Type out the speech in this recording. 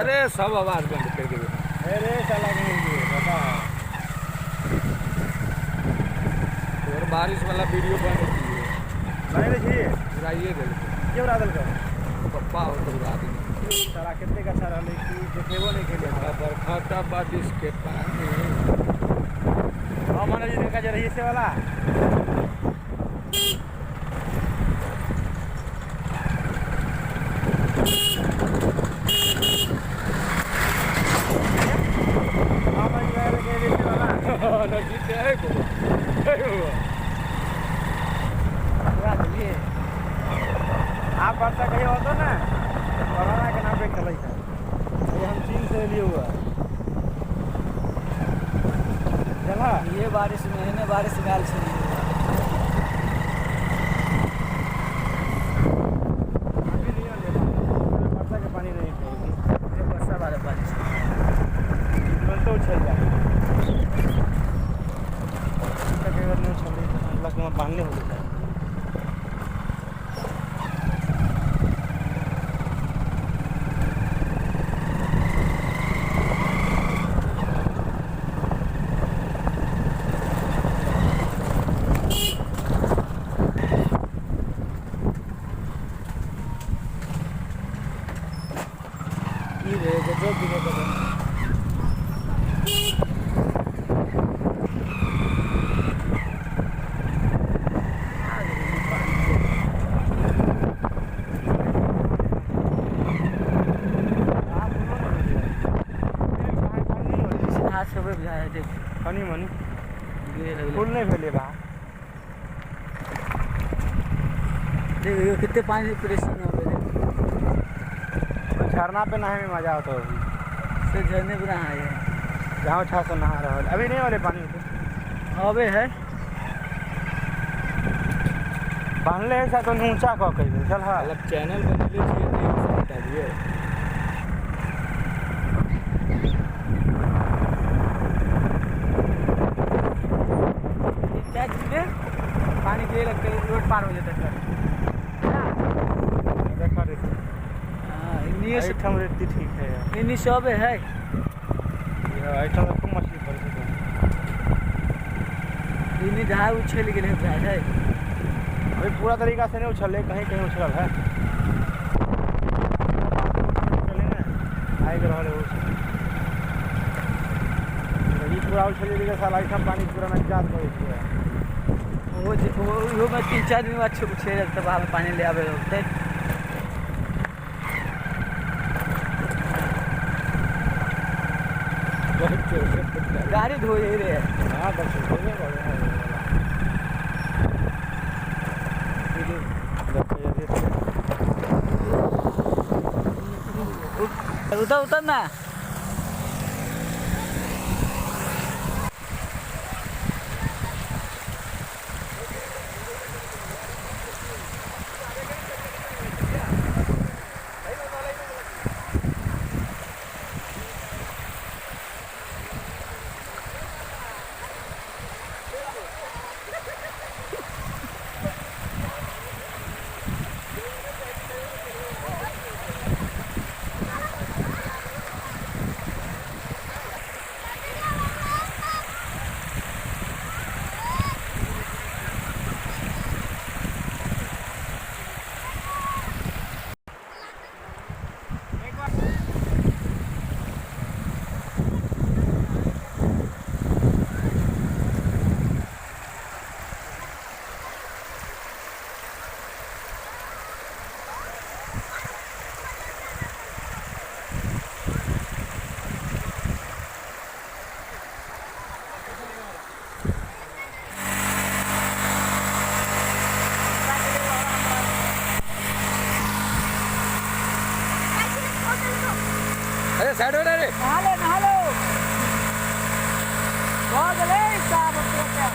अरे सब आवाज बंद कर दे। अरे साला नहीं पता और बारिश वाला वीडियो बन रही है। नहीं देखिए बुराइए दे क्यों रादल का पप्पा हो तो बुरा दी साला कितने का सारा लेकिन देखेबो नहीं के लिए बरखा का बारिश के पानी हां मानो जी देखा जा रही है से वाला नजीक है को आप वर्षा कहीं हो तो ना कोरोना के नाम पे चल था ये हम चीन से लिए हुआ चला ये बारिश में है ना बारिश गाल से वर्षा के पानी नहीं है वर्षा वाला बारिश तुरंत उछल जाए नहीं उछल रही अल्लाह के बांधने हो जाता है जो भी है हनी मनी फूल नहीं फैले बा देखो कितने पानी प्रेशर हो गए झरना पे नहाए में मजा आता है से झरने पे नहाए हैं जहाँ छा से नहा रहा है अभी नहीं वाले पानी होते अबे है बांधले है तो ऊंचा कह कही चल हाँ अलग चैनल बना लीजिए नहीं बताइए क्या चीज़ है पानी के लगते रोड पार हो जाता है देखा देखो इन्हीं से आइटम रेती ठीक है यार इन्हीं सब है ये आइटम में खूब मछली पड़ गई इन्हीं जहाँ उछल के लिए है अभी पूरा तरीका से नहीं उछल कहीं कहीं उछल है चले ना आए रहा है पूरा उछल साला आइटम पानी पूरा में जात कर वो मैं 3-4 दिन अच्छे पूछे तब हमें पानी ले आवे होते गाड़ी धो ही रहे हाँ बस उतर उतर ना अरे साइड हो रे नहा लो बहुत ले साहब क्या